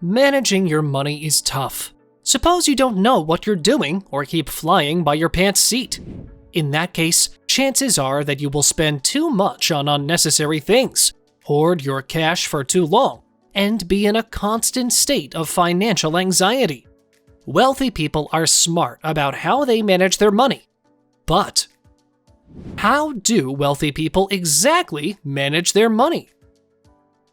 Managing your money is tough. Suppose you don't know what you're doing or keep flying by your pants seat. In that case, chances are that you will spend too much on unnecessary things, hoard your cash for too long, and be in a constant state of financial anxiety. Wealthy people are smart about how they manage their money. But how do wealthy people exactly manage their money?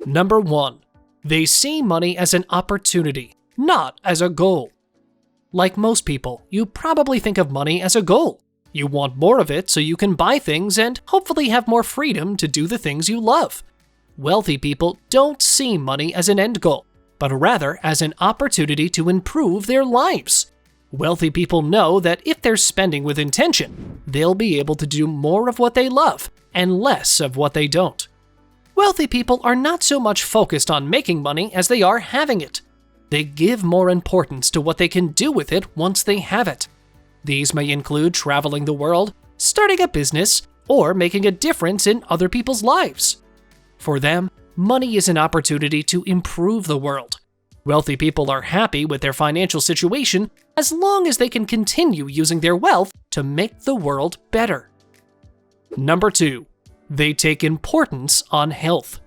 Number 1. They see money as an opportunity, not as a goal. Like most people, you probably think of money as a goal. You want more of it so you can buy things and hopefully have more freedom to do the things you love. Wealthy people don't see money as an end goal, but rather as an opportunity to improve their lives. Wealthy people know that if they're spending with intention, they'll be able to do more of what they love and less of what they don't. Wealthy people are not so much focused on making money as they are having it. They give more importance to what they can do with it once they have it. These may include traveling the world, starting a business, or making a difference in other people's lives. For them, money is an opportunity to improve the world. Wealthy people are happy with their financial situation as long as they can continue using their wealth to make the world better. Number 2. They take importance on health.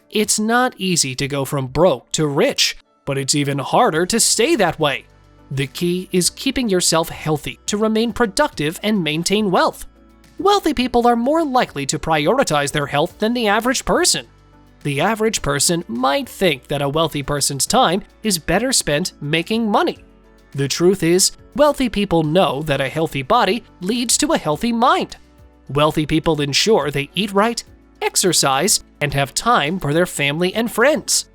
It's not easy to go from broke to rich, but it's even harder to stay that way. The key is keeping yourself healthy to remain productive and maintain wealth. Wealthy people are more likely to prioritize their health than the average person. The average person might think that a wealthy person's time is better spent making money. The truth is, wealthy people know that a healthy body leads to a healthy mind. Wealthy people ensure they eat right, exercise, and have time for their family and friends.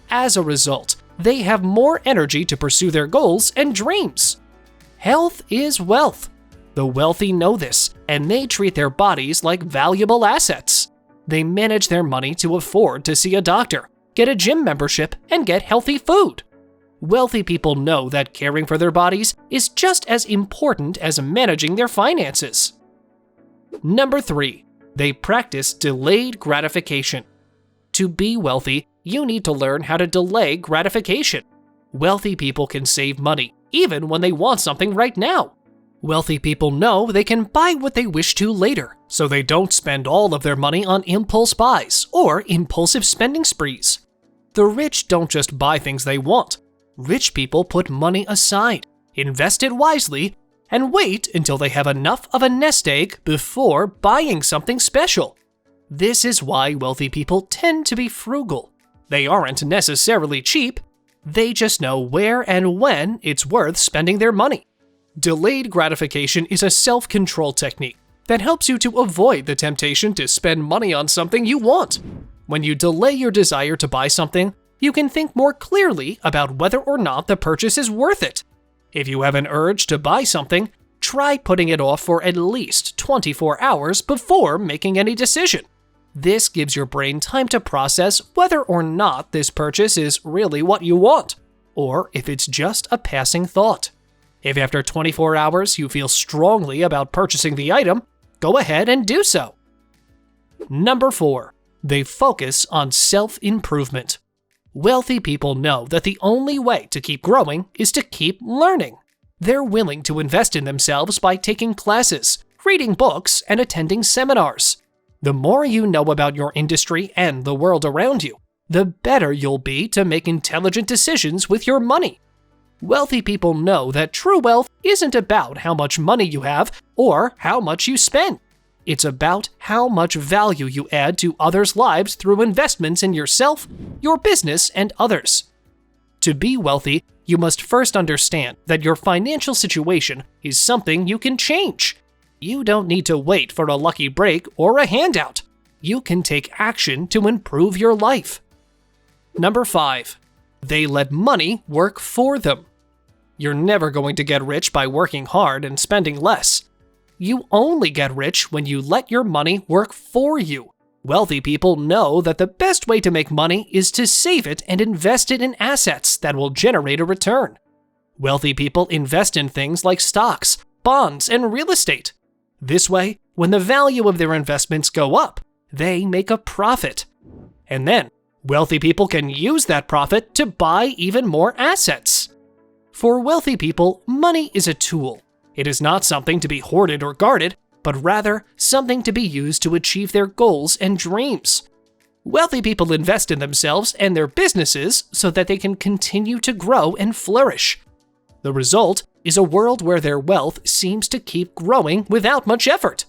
As a result, they have more energy to pursue their goals and dreams. Health is wealth. The wealthy know this, and they treat their bodies like valuable assets. They manage their money to afford to see a doctor, get a gym membership, and get healthy food. Wealthy people know that caring for their bodies is just as important as managing their finances. Number 3. They practice delayed gratification. To be wealthy, you need to learn how to delay gratification. Wealthy people can save money, even when they want something right now. Wealthy people know they can buy what they wish to later, so they don't spend all of their money on impulse buys or impulsive spending sprees. The rich don't just buy things they want. Rich people put money aside, invest it wisely, and wait until they have enough of a nest egg before buying something special. This is why wealthy people tend to be frugal. They aren't necessarily cheap, they just know where and when it's worth spending their money. Delayed gratification is a self-control technique that helps you to avoid the temptation to spend money on something you want. When you delay your desire to buy something, you can think more clearly about whether or not the purchase is worth it. If you have an urge to buy something, try putting it off for at least 24 hours before making any decision. This gives your brain time to process whether or not this purchase is really what you want, or if it's just a passing thought. If after 24 hours you feel strongly about purchasing the item, go ahead and do so. Number 4. They focus on self-improvement. Wealthy people know that the only way to keep growing is to keep learning. They're willing to invest in themselves by taking classes, reading books, and attending seminars. The more you know about your industry and the world around you, the better you'll be to make intelligent decisions with your money. Wealthy people know that true wealth isn't about how much money you have or how much you spend. It's about how much value you add to others' lives through investments in yourself, your business, and others. To be wealthy, you must first understand that your financial situation is something you can change. You don't need to wait for a lucky break or a handout. You can take action to improve your life. Number 5. They let money work for them. You're never going to get rich by working hard and spending less. You only get rich when you let your money work for you. Wealthy people know that the best way to make money is to save it and invest it in assets that will generate a return. Wealthy people invest in things like stocks, bonds, and real estate. This way, when the value of their investments go up, they make a profit. And then, Wealthy people can use that profit to buy even more assets. For wealthy people, money is a tool. It is not something to be hoarded or guarded, but rather something to be used to achieve their goals and dreams. Wealthy people invest in themselves and their businesses so that they can continue to grow and flourish. The result is a world where their wealth seems to keep growing without much effort.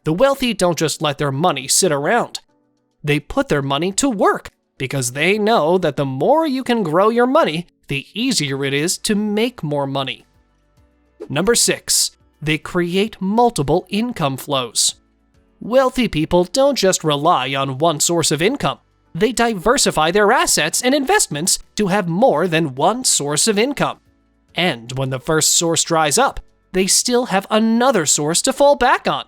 The wealthy don't just let their money sit around. They put their money to work because they know that the more you can grow your money, the easier it is to make more money. Number 6. They create multiple income flows. Wealthy people don't just rely on one source of income. They diversify their assets and investments to have more than one source of income. And when the first source dries up, they still have another source to fall back on.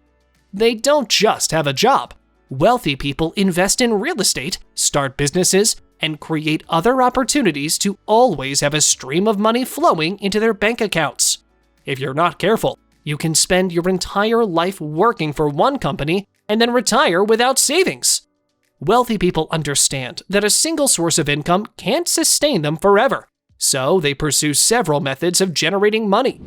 They don't just have a job. Wealthy people invest in real estate, start businesses, and create other opportunities to always have a stream of money flowing into their bank accounts. If you're not careful, you can spend your entire life working for one company and then retire without savings. Wealthy people understand that a single source of income can't sustain them forever, so they pursue several methods of generating money.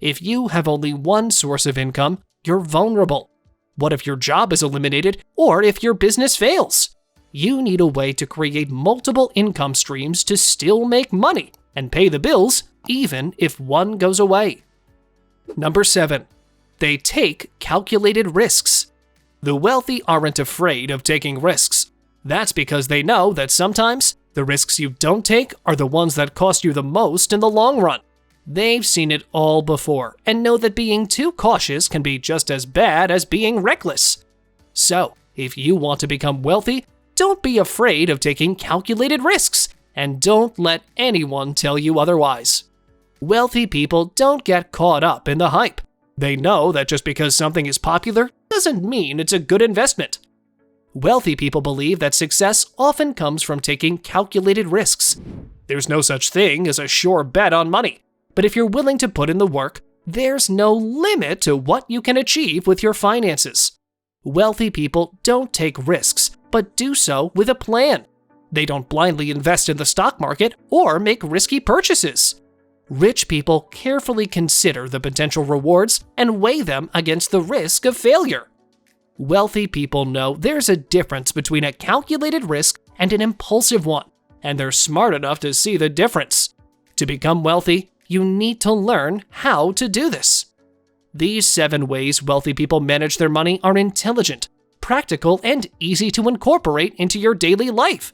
If you have only one source of income, you're vulnerable. What if your job is eliminated or if your business fails? You need a way to create multiple income streams to still make money and pay the bills even if one goes away. Number 7. They take calculated risks. The wealthy aren't afraid of taking risks. That's because they know that sometimes the risks you don't take are the ones that cost you the most in the long run. They've seen it all before and know that being too cautious can be just as bad as being reckless. So, if you want to become wealthy, don't be afraid of taking calculated risks and don't let anyone tell you otherwise. Wealthy people don't get caught up in the hype. They know that just because something is popular doesn't mean it's a good investment. Wealthy people believe that success often comes from taking calculated risks. There's no such thing as a sure bet on money, but if you're willing to put in the work, there's no limit to what you can achieve with your finances. Wealthy people don't take risks, but do so with a plan. They don't blindly invest in the stock market or make risky purchases. Rich people carefully consider the potential rewards and weigh them against the risk of failure. Wealthy people know there's a difference between a calculated risk and an impulsive one, and they're smart enough to see the difference. To become wealthy, you need to learn how to do this. These 7 ways wealthy people manage their money are intelligent, practical, and easy to incorporate into your daily life.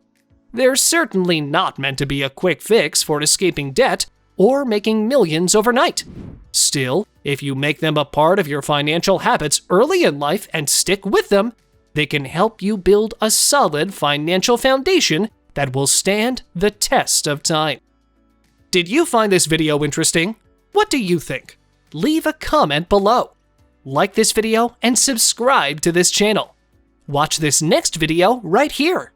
They're certainly not meant to be a quick fix for escaping debt or making millions overnight. Still, if you make them a part of your financial habits early in life and stick with them, they can help you build a solid financial foundation that will stand the test of time. Did you find this video interesting? What do you think? Leave a comment below. Like this video and subscribe to this channel. Watch this next video right here.